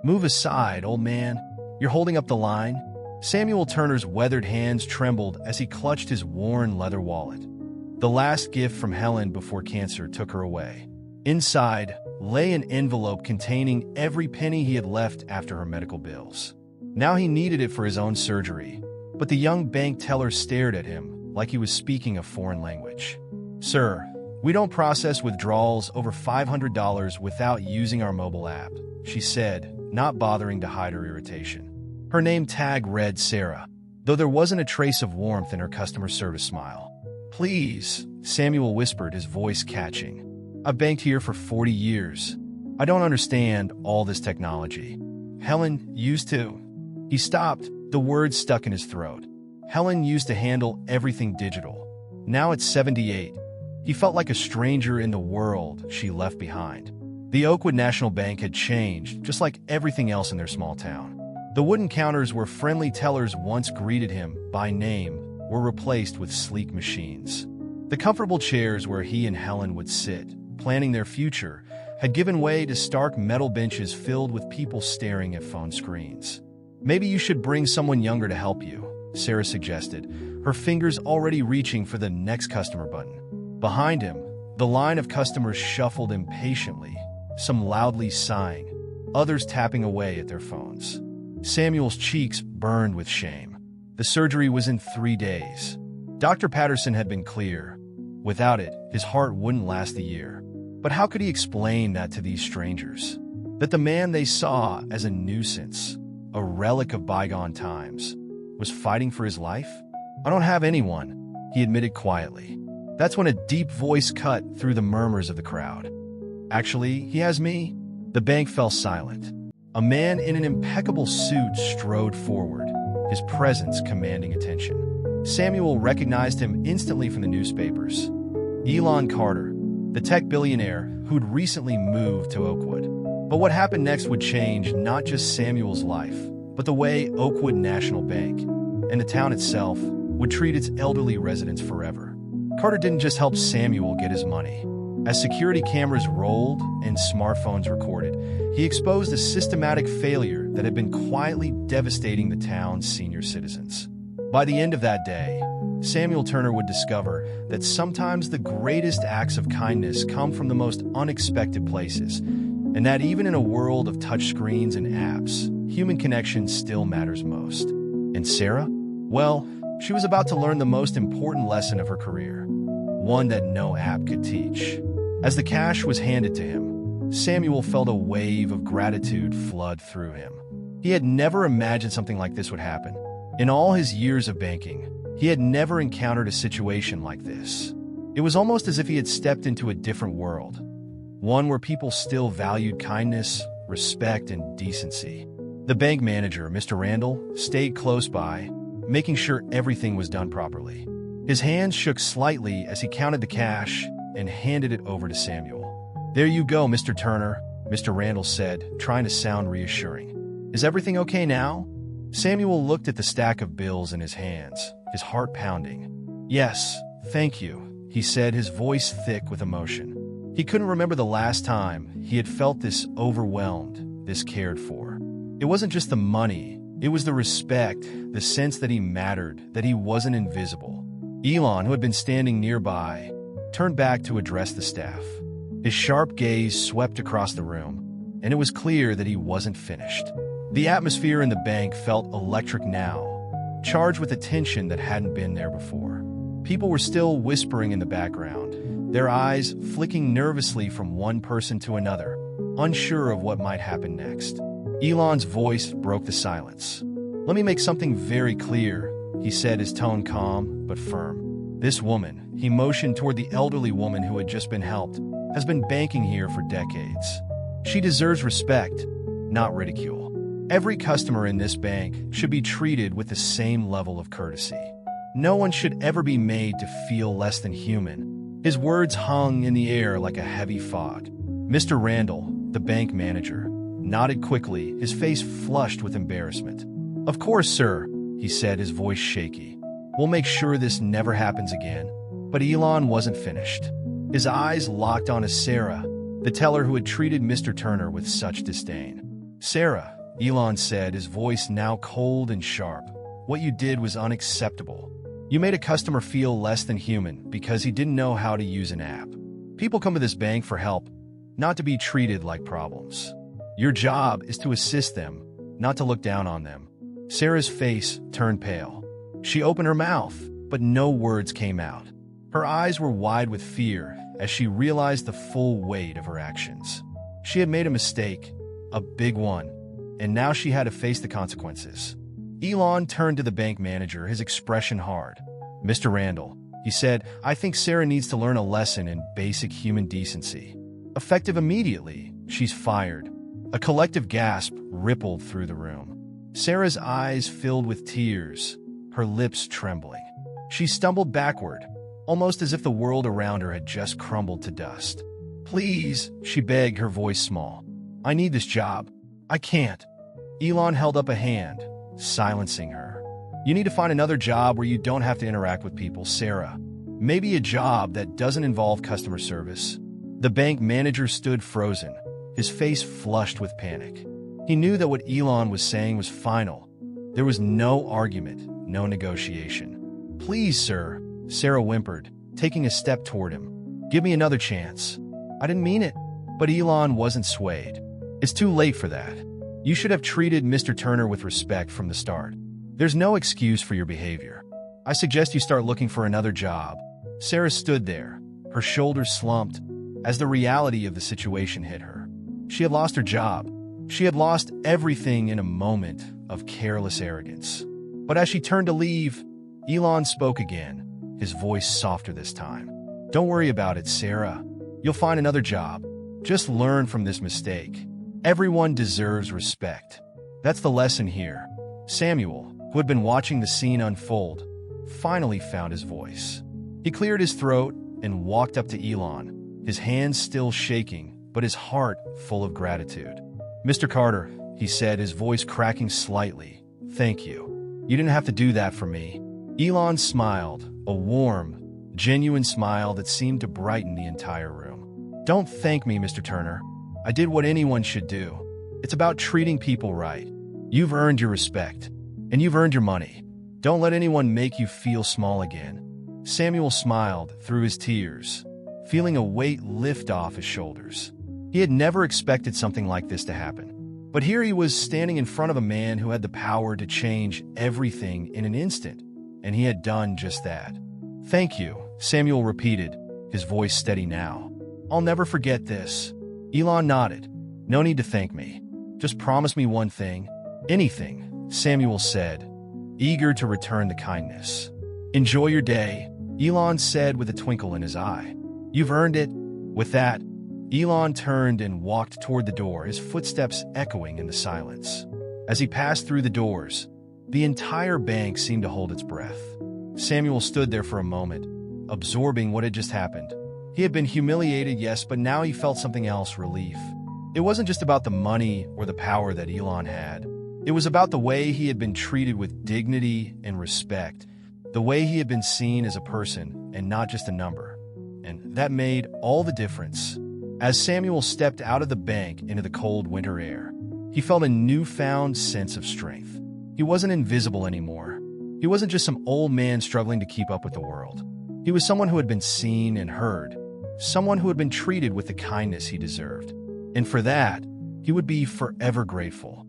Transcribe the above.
"Move aside, old man. You're holding up the line." Samuel Turner's weathered hands trembled as he clutched his worn leather wallet. The last gift from Helen before cancer took her away. Inside lay an envelope containing every penny he had left after her medical bills. Now he needed it for his own surgery, but the young bank teller stared at him like he was speaking a foreign language. "Sir, we don't process withdrawals over $500 without using our mobile app," she said, not bothering to hide her irritation. Her name tag read Sarah, though there wasn't a trace of warmth in her customer service smile. "Please," Samuel whispered, his voice catching. "I've banked here for 40 years. I don't understand all this technology. Helen used to..." He stopped, the words stuck in his throat. Helen used to handle everything digital. Now at 78, he felt like a stranger in the world she left behind. The Oakwood National Bank had changed, just like everything else in their small town. The wooden counters where friendly tellers once greeted him by name were replaced with sleek machines. The comfortable chairs where he and Helen would sit, planning their future, had given way to stark metal benches filled with people staring at phone screens. "Maybe you should bring someone younger to help you," Sarah suggested, her fingers already reaching for the next customer button. Behind him, the line of customers shuffled impatiently, some loudly sighing, others tapping away at their phones. Samuel's cheeks burned with shame. The surgery was in 3 days. Dr. Patterson had been clear. Without it, his heart wouldn't last a year. But how could he explain that to these strangers? That the man they saw as a nuisance, a relic of bygone times, was fighting for his life? "I don't have anyone," he admitted quietly. That's when a deep voice cut through the murmurs of the crowd. "Actually, he has me." The bank fell silent. A man in an impeccable suit strode forward, his presence commanding attention. Samuel recognized him instantly from the newspapers. Elon Carter, the tech billionaire who'd recently moved to Oakwood. But what happened next would change not just Samuel's life, but the way Oakwood National Bank, and the town itself, would treat its elderly residents forever. Carter didn't just help Samuel get his money. As security cameras rolled and smartphones recorded, he exposed a systematic failure that had been quietly devastating the town's senior citizens. By the end of that day, Samuel Turner would discover that sometimes the greatest acts of kindness come from the most unexpected places, and that even in a world of touchscreens and apps, human connection still matters most. And Sarah? Well, she was about to learn the most important lesson of her career, one that no app could teach. As the cash was handed to him, Samuel felt a wave of gratitude flood through him. He had never imagined something like this would happen. In all his years of banking, he had never encountered a situation like this. It was almost as if he had stepped into a different world, one where people still valued kindness, respect, and decency. The bank manager, Mr. Randall, stayed close by, making sure everything was done properly. His hands shook slightly as he counted the cash and handed it over to Samuel. "There you go, Mr. Turner," Mr. Randall said, trying to sound reassuring. "Is everything okay now?" Samuel looked at the stack of bills in his hands, his heart pounding. "Yes, thank you," he said, his voice thick with emotion. He couldn't remember the last time he had felt this overwhelmed, this cared for. It wasn't just the money, it was the respect, the sense that he mattered, that he wasn't invisible. Elon, who had been standing nearby, turned back to address the staff. His sharp gaze swept across the room, and it was clear that he wasn't finished. The atmosphere in the bank felt electric now, charged with a tension that hadn't been there before. People were still whispering in the background, their eyes flicking nervously from one person to another, unsure of what might happen next. Elon's voice broke the silence. "Let me make something very clear," he said, his tone calm but firm. "This woman," he motioned toward the elderly woman who had just been helped, "has been banking here for decades. She deserves respect, not ridicule. Every customer in this bank should be treated with the same level of courtesy. No one should ever be made to feel less than human." His words hung in the air like a heavy fog. Mr. Randall, the bank manager, nodded quickly, his face flushed with embarrassment. "Of course, sir," he said, his voice shaky. "We'll make sure this never happens again." But Elon wasn't finished. His eyes locked onto Sarah, the teller who had treated Mr. Turner with such disdain. "Sarah," Elon said, his voice now cold and sharp, "what you did was unacceptable. You made a customer feel less than human because he didn't know how to use an app. People come to this bank for help, not to be treated like problems. Your job is to assist them, not to look down on them." Sarah's face turned pale. She opened her mouth, but no words came out. Her eyes were wide with fear as she realized the full weight of her actions. She had made a mistake, a big one, and now she had to face the consequences. Elon turned to the bank manager, his expression hard. "Mr. Randall," he said, "I think Sarah needs to learn a lesson in basic human decency. Effective immediately, she's fired." A collective gasp rippled through the room. Sarah's eyes filled with tears, her lips trembling. She stumbled backward, almost as if the world around her had just crumbled to dust. "Please," she begged, her voice small. "I need this job. I can't." Elon held up a hand, silencing her. "You need to find another job where you don't have to interact with people, Sarah. Maybe a job that doesn't involve customer service." The bank manager stood frozen, his face flushed with panic. He knew that what Elon was saying was final. There was no argument, no negotiation. "Please, sir," Sarah whimpered, taking a step toward him. "Give me another chance." "I didn't mean it." But Elon wasn't swayed. "It's too late for that. You should have treated Mr. Turner with respect from the start. There's no excuse for your behavior. I suggest you start looking for another job." Sarah stood there, her shoulders slumped, as the reality of the situation hit her. She had lost her job. She had lost everything in a moment of careless arrogance. But as she turned to leave, Elon spoke again, his voice softer this time. "Don't worry about it, Sarah. You'll find another job. Just learn from this mistake. Everyone deserves respect." That's the lesson here. Samuel, who had been watching the scene unfold, finally found his voice. He cleared his throat and walked up to Elon, his hands still shaking, but his heart full of gratitude. "Mr. Carter," he said, his voice cracking slightly, "thank you. You didn't have to do that for me." Elon smiled, a warm, genuine smile that seemed to brighten the entire room. "Don't thank me, Mr. Turner. I did what anyone should do. It's about treating people right. You've earned your respect, and you've earned your money. Don't let anyone make you feel small again." Samuel smiled through his tears, feeling a weight lift off his shoulders. He had never expected something like this to happen. But here he was standing in front of a man who had the power to change everything in an instant, and he had done just that. "Thank you," Samuel repeated, his voice steady now. "I'll never forget this." Elon nodded. "No need to thank me. Just promise me one thing." "Anything," Samuel said, eager to return the kindness. "Enjoy your day," Elon said with a twinkle in his eye. "You've earned it." With that, Elon turned and walked toward the door, his footsteps echoing in the silence. As he passed through the doors, the entire bank seemed to hold its breath. Samuel stood there for a moment, absorbing what had just happened. He had been humiliated, yes, but now he felt something else, relief. It wasn't just about the money or the power that Elon had. It was about the way he had been treated with dignity and respect, the way he had been seen as a person and not just a number. And that made all the difference. As Samuel stepped out of the bank into the cold winter air, he felt a newfound sense of strength. He wasn't invisible anymore. He wasn't just some old man struggling to keep up with the world. He was someone who had been seen and heard, someone who had been treated with the kindness he deserved. And for that, he would be forever grateful.